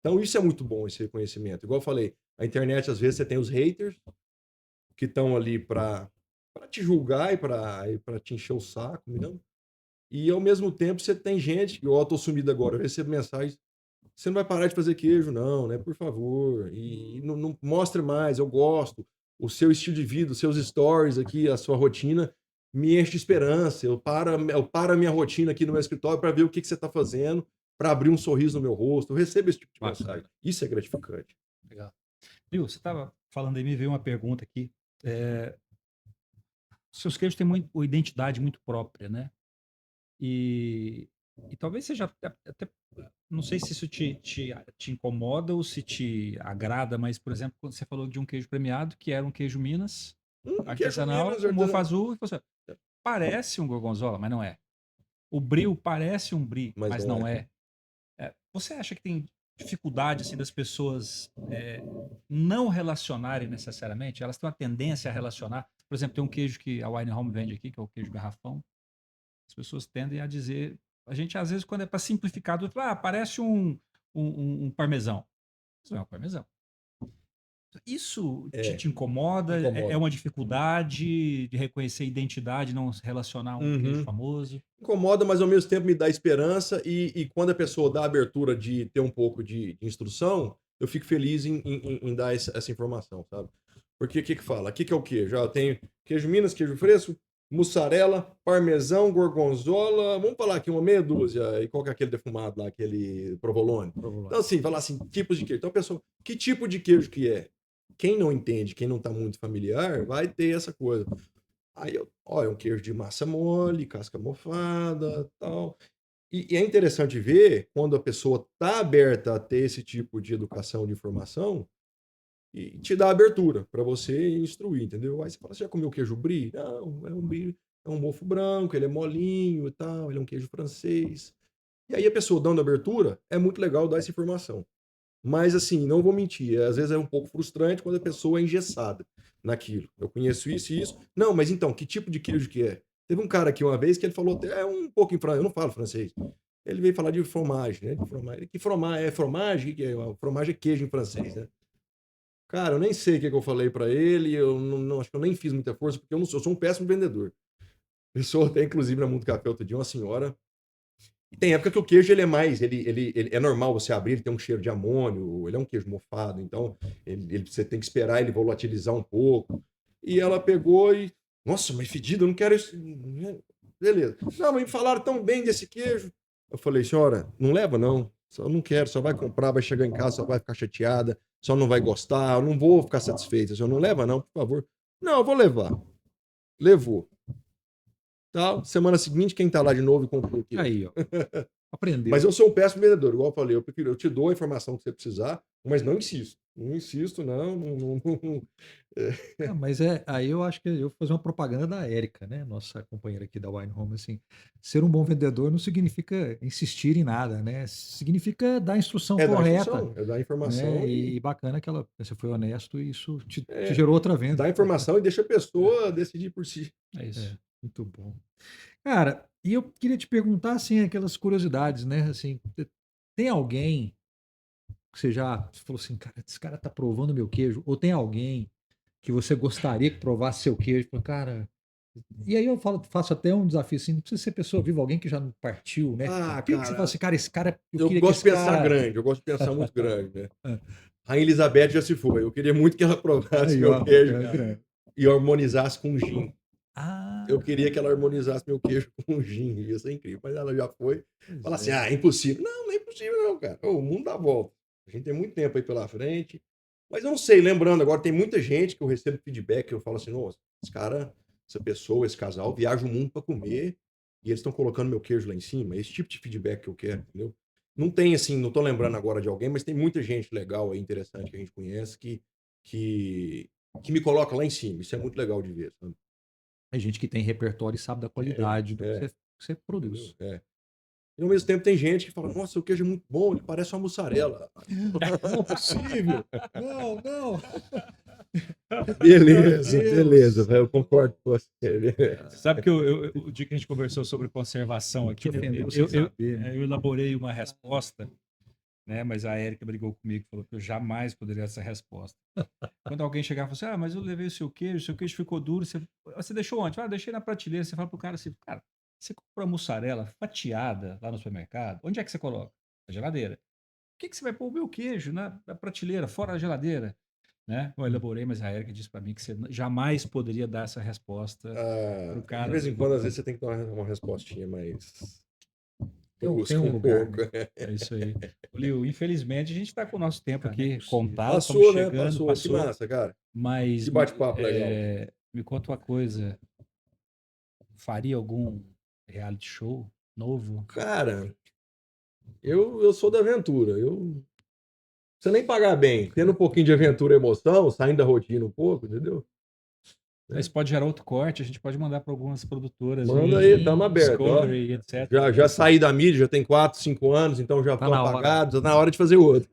Então isso é muito bom, esse reconhecimento. Igual eu falei, a internet às vezes você tem os haters que estão ali para te julgar e para te encher o saco, entendeu? E ao mesmo tempo você tem gente, igual eu tô sumido agora, eu recebo mensagens: "Você não vai parar de fazer queijo não, né, por favor, e não mostre mais, eu gosto, o seu estilo de vida, os seus stories aqui, a sua rotina me enche de esperança, eu paro a minha rotina aqui no meu escritório para ver o que que você está fazendo, para abrir um sorriso no meu rosto", eu recebo esse tipo de Bacana. mensagem, isso é gratificante. Legal. Viu, você estava falando aí, me veio uma pergunta aqui. Seus queijos têm uma identidade muito própria, né? E, e talvez seja até, não sei se isso te incomoda ou se te agrada, mas, por exemplo, quando você falou de um queijo premiado, que era um queijo Minas, Queijo artesanal, Minas com mofo artesanal, azul, e você, parece um gorgonzola, mas não é. O bril parece um brie, mas mas não não é. é. Você acha que tem dificuldade assim das pessoas não relacionarem necessariamente? Elas têm uma tendência a relacionar. Por exemplo, tem um queijo que a Wine Home vende aqui, que é o queijo garrafão. As pessoas tendem a dizer, a gente às vezes quando é para simplificar, fala, parece um parmesão. Isso não é um parmesão. Isso te incomoda? É Incomoda. uma dificuldade de reconhecer a identidade, não se relacionar a um queijo Uhum. famoso? Incomoda, mas ao mesmo tempo me dá esperança e quando a pessoa dá a abertura de ter um pouco de instrução, eu fico feliz em dar essa informação, sabe? Porque o que que fala? O que que é o queijo? Ah, eu tenho queijo Minas, queijo fresco, mussarela, parmesão, gorgonzola, vamos falar aqui uma meia dúzia, e qual que é aquele defumado lá, aquele provolone? Então assim, falar assim, tipos de queijo. Então a pessoa, que tipo de queijo que é? Quem não entende, quem não está muito familiar, vai ter essa coisa. Aí eu, ó, é um queijo de massa mole, casca mofada, tal. E é interessante ver quando a pessoa tá aberta a ter esse tipo de educação, de informação, e te dá abertura para você instruir, entendeu? Aí você fala: "Você já comeu queijo brie?". "Não, é um brie, é um mofo branco, ele é molinho e tal, ele é um queijo francês". E aí a pessoa dando abertura, é muito legal dar essa informação. Mas assim, não vou mentir, às vezes é um pouco frustrante quando a pessoa é engessada naquilo. Eu conheço isso e isso. Não, mas então, que tipo de queijo que é? Teve um cara aqui uma vez que ele falou até um pouco em francês, eu não falo francês. Ele veio falar de fromage, né? De fromage. Que fromage é fromage? O que é? Fromage é queijo em francês, né? Cara, eu nem sei o que, que eu falei pra ele, eu acho que eu nem fiz muita força, porque eu sou um péssimo vendedor. Eu sou até, inclusive, na Mundo Café outro dia, uma senhora e tem época que o queijo ele é mais, ele é normal você abrir, ele tem um cheiro de amônio, ele é um queijo mofado, então você tem que esperar ele volatilizar um pouco. E ela pegou e, nossa, mas fedido, eu não quero isso. Beleza. Não, mas me falaram tão bem desse queijo. Eu falei, senhora, não leva não. Só não quero, só vai comprar, vai chegar em casa, só vai ficar chateada, só não vai gostar, eu não vou ficar satisfeita. Senhora, não leva não, por favor. Não, eu vou levar. Levou. Tal. Semana seguinte, quem tá lá de novo e comprou o queijo? Aí, ó. Aprendeu. Mas eu sou um péssimo vendedor, igual eu falei, eu te dou a informação que você precisar, mas não insisto. Não insisto, não. Ah, mas aí eu acho que eu vou fazer uma propaganda da Érica, né? Nossa companheira aqui da Wine Home, assim. Ser um bom vendedor não significa insistir em nada, né? Significa dar a instrução É dar correta, instrução, é dar informação né? e E bacana que você foi honesto e isso te é, gerou outra venda. dar informação e deixa a pessoa decidir por si. É isso. Muito bom. Cara, e eu queria te perguntar, assim, aquelas curiosidades, né? Assim, tem alguém que você já falou assim, cara, esse cara tá provando meu queijo? Ou tem alguém que você gostaria que provasse seu queijo? Falou, cara, E aí eu faço até um desafio assim, não precisa ser pessoa viva, alguém que já não partiu, né? Ah, O que você cara, fala assim, cara, esse cara, eu queria que gosto esse de pensar cara... grande, eu gosto de pensar muito grande, né? É. Rainha Elizabeth já se foi. Eu queria muito que ela provasse Aí, meu ó, queijo é grande. e harmonizasse com gin. Ah, Eu queria que ela harmonizasse meu queijo com gin, ia ser incrível. Mas ela já foi. Fala pois assim, é. é impossível. Não, não é impossível não, cara. Ô, o mundo dá volta. A gente tem muito tempo aí pela frente. Mas eu não sei, lembrando agora, tem muita gente que eu recebo feedback, que eu falo assim, nossa, esse cara, essa pessoa, esse casal, viaja o mundo para comer e eles estão colocando meu queijo lá em cima. É esse tipo de feedback que eu quero, entendeu? Não tem assim, não tô lembrando agora de alguém, mas tem muita gente legal aí, interessante, que a gente conhece, que, que me coloca lá em cima. Isso é muito legal de ver, sabe? Tem gente que tem repertório e sabe da qualidade do que É, você produz. entendeu? É. E ao mesmo tempo tem gente que fala, nossa, o queijo é muito bom, ele parece uma mussarela. Não é possível. Não, não. Beleza, Meu Deus. beleza, eu concordo com você. Sabe que o dia que a gente conversou sobre conservação aqui, Te ofendeu sem saber, né? eu elaborei uma resposta, né? Mas a Érica brigou comigo, falou que eu jamais poderia essa resposta. Quando alguém chegar e falar assim, ah, mas eu levei o seu queijo ficou duro, você deixou onde? Ah, deixei na prateleira. Você fala pro cara assim, cara, você comprou a mussarela fatiada lá no supermercado, onde é que você coloca? Na geladeira. Por que você vai pôr o meu queijo na prateleira, fora da geladeira? Né? Eu elaborei, mas a Érica disse para mim que você jamais poderia dar essa resposta pro De cara. vez em quando, às vezes, você tem que dar uma respostinha mais Tem brusca um um lugar, pouco. né? É isso aí. Liu, infelizmente a gente está com o nosso tempo Cara, não é aqui possível. contado, estamos Passou, né? chegando, Passou. Que passou, massa, cara. mas Que bate-papo legal. me conta uma coisa, faria algum reality show novo? Cara, eu sou da aventura. Eu você nem pagar bem, tendo um pouquinho de aventura e emoção, saindo da rotina um pouco, entendeu? Isso pode gerar outro corte, a gente pode mandar para algumas produtoras Manda aí, aí, tamo aberto, ó. Discovery, etc. Já saí da mídia, já tem 4, 5 anos, então já Tá tô na hora. apagado, tá na hora de fazer outro.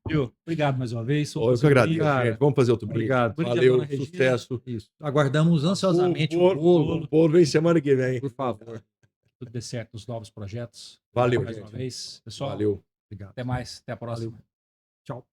Liu, obrigado mais uma vez. Ó, eu que agradeço, Cara, gente. Vamos fazer outro brinde. obrigado. Brinde à Valeu, dona Regina. sucesso. Isso. Aguardamos ansiosamente o O bolo vem semana que vem. por favor. Tudo dê certo nos novos projetos. Valeu, Mais uma gente. vez. Pessoal, Valeu. Obrigado. até mais. Até a próxima. Tchau.